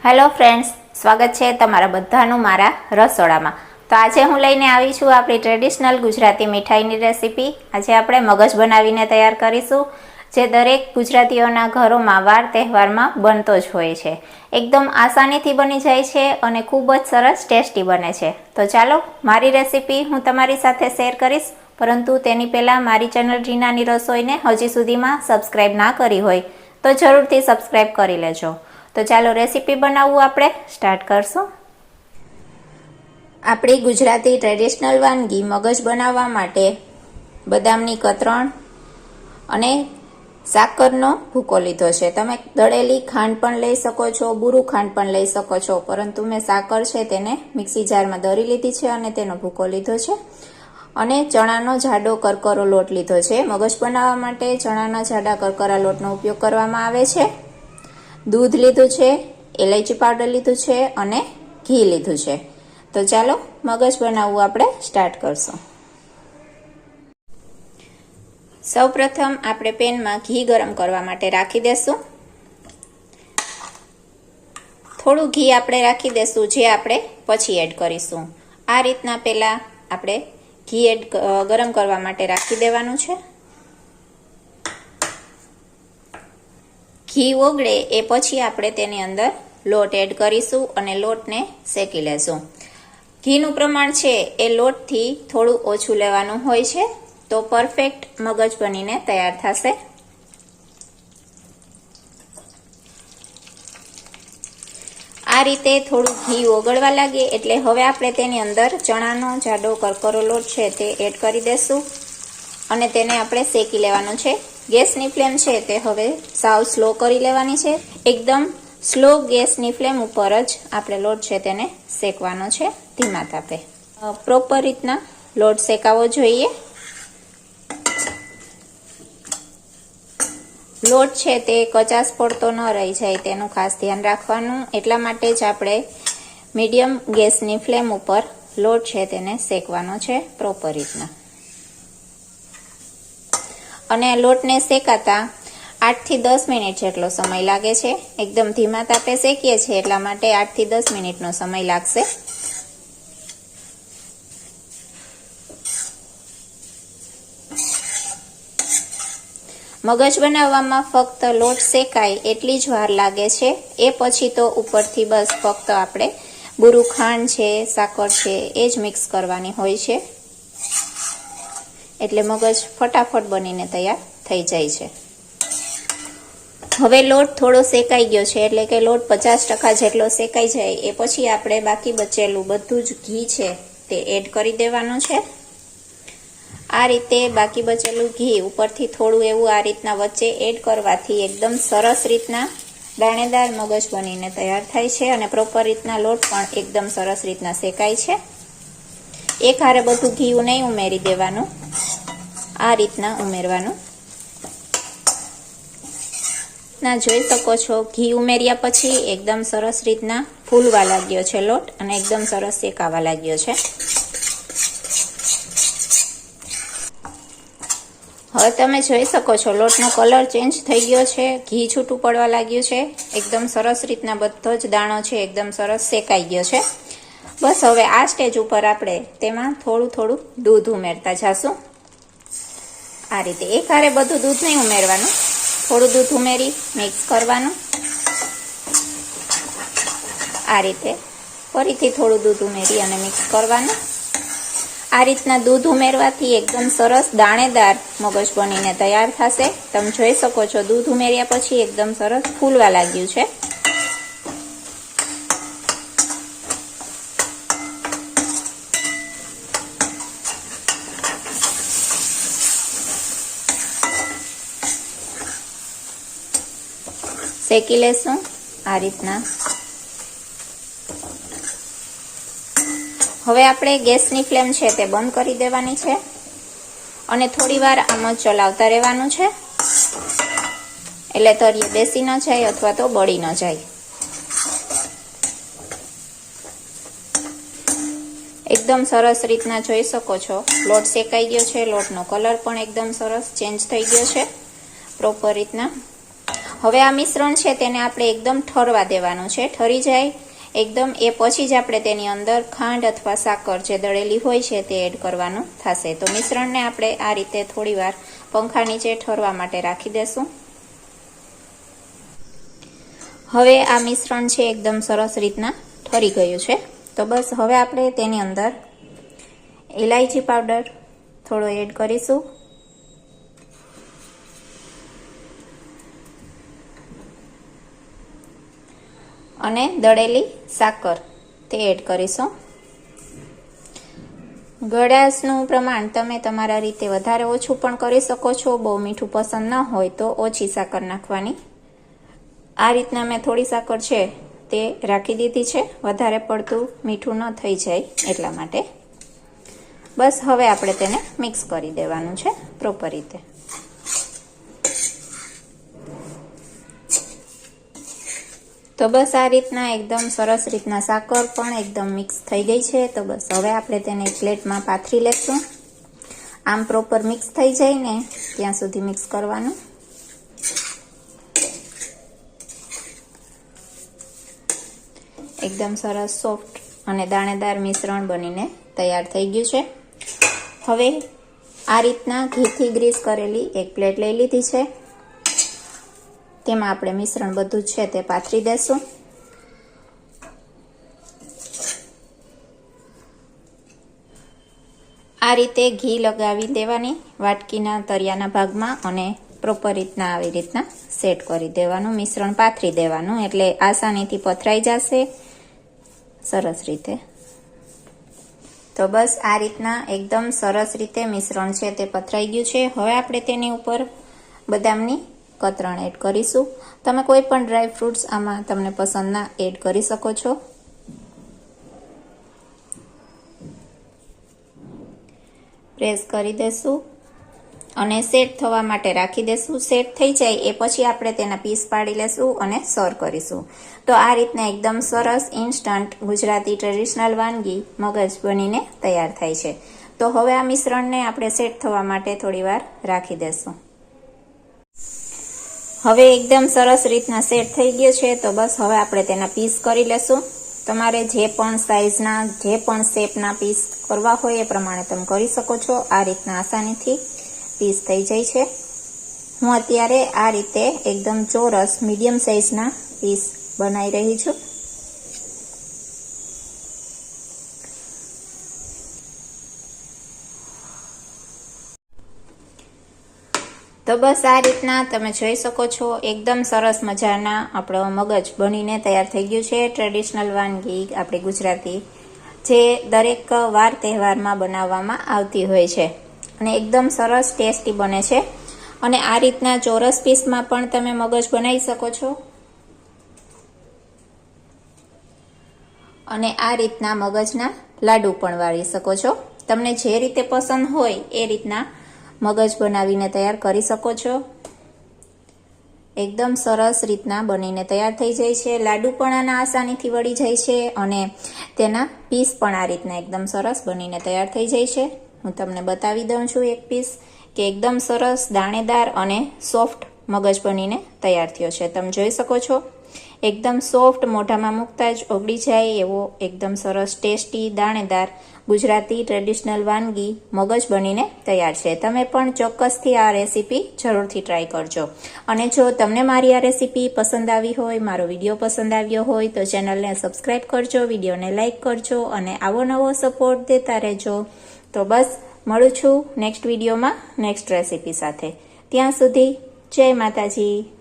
Hello friends, સ્વાગત છે તમારા બધાનું મારા રસોડામાં। તો આજે હું લઈને આવી છું આપણી ટ્રેડિશનલ ગુજરાતી મીઠાઈની રેસીપી। આજે આપણે મગજ બનાવીને તૈયાર કરીશું, જે દરેક ગુજરાતીઓના ઘરોમાં વાર તહેવારમાં બનતો જ હોય છે। એકદમ આસાનીથી બની જાય છે અને ખૂબ જ સરસ ટેસ્ટી બને છે। તો ચાલો મારી રેસીપી હું તમારી સાથે શેર કરીશ, પરંતુ તેની પહેલાં મારી ચેનલ રીનાની રસોઈને હજી સુધીમાં સબસ્ક્રાઈબ ના કરી હોય તો જરૂરથી સબસ્ક્રાઈબ કરી લેજો। તો ચાલો રેસીપી બનાવવું આપણે સ્ટાર્ટ કરશું। આપણી ગુજરાતી ટ્રેડિશનલ વાનગી મગજ બનાવવા માટે બદામની કતરણ અને સાકરનો ભૂકો લીધો છે। તમે દળેલી ખાંડ પણ લઈ શકો છો, બુરું ખાંડ પણ લઈ શકો છો, પરંતુ મેં સાકર છે તેને મિક્સી જારમાં દળી લીધી છે અને તેનો ભૂકો લીધો છે। અને ચણાનો જાડો કરકરો લોટ લીધો છે। મગજ બનાવવા માટે ચણાના જાડા કરકરા લોટનો ઉપયોગ કરવામાં આવે છે। દૂધ લીધું છે, એલાયચી પાવડર લીધું છે અને ઘી લીધું છે। તો ચાલો મગજ બનાવવું આપણે સ્ટાર્ટ કરશું। સૌપ્રથમ આપણે પેનમાં ઘી ગરમ કરવા માટે રાખી દેશું। થોડું ઘી આપણે રાખી દેશું, જે આપણે પછી એડ કરીશું। આ રીતના પહેલા આપણે ઘી ગરમ કરવા માટે રાખી દેવાનું છે। ઘી ઓગળે એ પછી આપણે તેની અંદર લોટ એડ કરીશું અને લોટને શેકી લેશું। ઘીનું પ્રમાણ છે એ લોટથી થોડું ઓછું લેવાનું હોય છે, તો પરફેક્ટ મગજ બનીને તૈયાર થશે। આ રીતે થોડું ઘી ઓગળવા લાગે એટલે હવે આપણે તેની અંદર ચણાનો જાડો કરકરો લોટ છે તે એડ કરી દેશું અને તેને આપણે શેકી લેવાનું છે। ગેસની ફ્લેમ છે તે હવે સાવ સ્લો કરી લેવાની છે। એકદમ સ્લો ગેસની ફ્લેમ ઉપર જ આપણે લોટ છે તેને શેકવાનો છે, ધીમા તાપે। પ્રોપર રીતના લોટ શેકાવો જોઈએ। લોટ છે તે કચાશ પડતો ન રહી જાય તેનું ખાસ ધ્યાન રાખવાનું, એટલા માટે જ આપણે મીડિયમ ગેસની ફ્લેમ ઉપર લોટ છે તેને શેકવાનો છે પ્રોપર રીતના। અને લોટને શેકાતા 8 થી 10 મિનિટ જેટલો સમય લાગે છે। એકદમ ધીમા તાપે શેકીએ છીએ એટલા માટે 8 થી 10 મિનિટનો સમય લાગશે। મગજ બનાવવામાં ફક્ત લોટ શેકાય એટલી જ વાર લાગે છે, એ પછી તો ઉપરથી બસ ફક્ત આપણે બુરું ખાંડ છે, સાકર છે એ જ મિક્સ કરવાની હોય છે, એટલે મગજ ફટાફટ બનીને તૈયાર થઈ જાય છે। હવે લોટ થોડો શેકાઈ ગયો છે, એટલે કે લોટ 50% જેટલો શેકાઈ જાય એ પછી આપણે બાકી બચેલું બધું જ ઘી છે તે એડ કરી દેવાનું છે। આ રીતે બાકી બચેલું ઘી ઉપરથી થોડું એવું આ રીતના વચ્ચે એડ કરવાથી એકદમ સરસ રીતના દાણેદાર મગજ બનીને તૈયાર થાય છે અને પ્રોપર રીતના લોટ પણ એકદમ સરસ રીતના શેકાય છે। એક હારે બધું ઘી નહીં ઉમેરી દેવાનું, આ રીતના ઉમેરવાનું। ના જોઈ શકો છો ઘી ઉમેર્યા પછી એકદમ સરસ રીતના ફૂલવા લાગ્યો છે લોટ અને એકદમ સરસ શેકાવા લાગ્યો છે। હવે તમે જોઈ શકો છો લોટનો કલર ચેન્જ થઈ ગયો છે, ઘી છૂટું પડવા લાગ્યું છે, એકદમ સરસ રીતના બધો જ દાણો છે એકદમ સરસ શેકાઈ ગયો છે। બસ હવે આ સ્ટેજ ઉપર આપણે તેમાં થોડું થોડું દૂધ ઉમેરતા જાશું। આ રીતે એક હારે બધું દૂધ નહીં ઉમેરવાનું, થોડું દૂધ ઉમેરી મિક્સ કરવાનું। આ રીતે ફરીથી થોડું દૂધ ઉમેરી અને મિક્સ કરવાનું। આ રીતના દૂધ ઉમેરવાથી એકદમ સરસ દાણેદાર મગજ બનીને તૈયાર થશે। તમે જોઈ શકો છો દૂધ ઉમેર્યા પછી એકદમ સરસ ફૂલવા લાગ્યું છે। શેકી લેશું આ રીતના। હવે આપણે ગેસની ફ્લેમ છે તે બંધ કરી દેવાની છે અને થોડી વાર આમ જ ચલાવતા રહેવાનું છે, એટલે તળિયે બેસી ન જાય અથવા તો બળી ન જાય। એકદમ સરસ રીતના જોઈ શકો છો લોટ શેકાઈ ગયો છે, લોટનો કલર પણ એકદમ સરસ ચેન્જ થઈ ગયો છે પ્રોપર રીતના। હવે આ મિશ્રણ છે તેને આપણે એકદમ ઠરવા દેવાનું છે. ઠરી જાય એકદમ એ પછી જ આપણે તેની અંદર ખાંડ અથવા સાકર જે દળેલી હોય છે તે એડ કરવાનું થશે. તો મિશ્રણને આપણે આ રીતે થોડીવાર પંખા નીચે ઠરવા માટે રાખી દેશું. હવે આ મિશ્રણ છે એકદમ સરસ રીતના ઠરી ગયું છે. તો બસ હવે આપણે તેની અંદર ઇલાયચી પાવડર થોડો એડ કરીશું. અને દળેલી સાકર તે એડ કરીશું. ગળાશનું પ્રમાણ તમે તમારા રીતે વધારે ઓછું પણ કરી શકો છો. બહુ મીઠું પસંદ ન હોય તો ઓછી સાકર નાખવાની. આ રીતના મેં થોડી સાકર છે તે રાખી દીધી છે, વધારે પડતું મીઠું ન થઈ જાય એટલા માટે. બસ હવે આપણે તેને મિક્સ કરી દેવાનું છે પ્રોપર રીતે. તો બસ આ રીતના એકદમ સરસ રીતના સાકર પણ એકદમ મિક્સ થઈ ગઈ છે. તો બસ હવે આપણે તેને પ્લેટમાં પાથરી લેશું. આમ પ્રોપર મિક્સ થઈ જાય ને ત્યાં સુધી મિક્સ કરવાનું. એકદમ સરસ સોફ્ટ અને દાણેદાર મિશ્રણ બનીને તૈયાર થઈ ગયું છે. હવે આ રીતના ઘીથી ગ્રીસ કરેલી એક પ્લેટ લઈ લીધી છે. તેમાં આપણે મિશ્રણ બધું છે તે પાથરી દેશું. આ રીતે ઘી લગાવી દેવાની વાટકીના તળિયાના ભાગમાં અને પ્રોપર રીતના આવી રીતના સેટ કરી દેવાનું. મિશ્રણ પાથરી દેવાનું એટલે આસાનીથી પથરાઈ જશે સરસ રીતે. તો બસ આ રીતના એકદમ સરસ રીતે મિશ્રણ છે તે પથરાઈ ગયું છે. હવે આપણે તેની ઉપર બદામની કતરણ એડ કરીશું. તમે કોઈ પણ ડ્રાય ફ્રૂટ્સ આમાં તમને પસંદના એડ કરી શકો છો. પ્રેસ કરી દેશું અને સેટ થવા માટે રાખી દેશું. સેટ થઈ જાય એ પછી આપણે તેના પીસ પાડી લેશું અને સર્વ કરીશું. તો આ રીતના એકદમ સરસ ઇન્સ્ટન્ટ ગુજરાતી ટ્રેડિશનલ વાનગી મગજ બનીને તૈયાર થાય છે. તો હવે આ મિશ્રણને આપણે સેટ થવા માટે થોડીવાર રાખી દેશું. હવે એકદમ સરસ રીતના સેટ થઈ ગયો છે. તો બસ હવે આપણે તેના પીસ કરી લેશું. તમારે જે પણ સાઈઝના જે પણ શેપના પીસ કરવા હોય એ પ્રમાણે તમે કરી શકો છો. આ રીતના આસાનીથી પીસ થઈ જાય છે. હું અત્યારે આ રીતે એકદમ ચોરસ મીડિયમ સાઈઝના પીસ બનાવી રહી છું. તો બસ આ રીતના તમે જોઈ શકો છો એકદમ સરસ મજાના આપણો મગજ બનીને તૈયાર થઈ ગયું છે. ટ્રેડિશનલ વાનગી આપણી ગુજરાતી જે દરેક વાર તહેવારમાં બનાવવામાં આવતી હોય છે અને એકદમ સરસ ટેસ્ટી બને છે. અને આ રીતના ચોરસ પીસમાં પણ તમે મગજ બનાવી શકો છો અને આ રીતના મગજના લાડુ પણ વાળી શકો છો. તમને જે રીતે પસંદ હોય એ રીતના મગજ બનાવીને તૈયાર કરી શકો છો. એકદમ સરસ રીતના બનીને તૈયાર થઈ જાય છે. લાડુ પણ આના આસાનીથી વળી જાય છે અને તેના પીસ પણ આ રીતના એકદમ સરસ બનીને તૈયાર થઈ જાય છે. હું તમને બતાવી દઉં છું એક પીસ કે એકદમ સરસ દાણેદાર અને સોફ્ટ મગજ બનીને તૈયાર થયો છે. તમે જોઈ શકો છો એકદમ સોફ્ટ, મોઢામાં મૂકતા જ ઓગળી જાય એવો એકદમ સરસ ટેસ્ટી દાણેદાર ગુજરાતી ટ્રેડિશનલ વાનગી મગજ બનીને તૈયાર છે. તમે પણ ચોક્કસથી આ રેસીપી જરૂરથી ટ્રાય કરજો. અને જો તમને મારી આ રેસીપી પસંદ આવી હોય, મારો વિડીયો પસંદ આવ્યો હોય તો ચેનલને સબસ્ક્રાઈબ કરજો, વિડીયોને લાઈક કરજો અને આવો નવો સપોર્ટ દેતા રહેજો. તો બસ મળું છું નેક્સ્ટ વિડીયોમાં નેક્સ્ટ રેસીપી સાથે. ત્યાં સુધી જય માતાજી.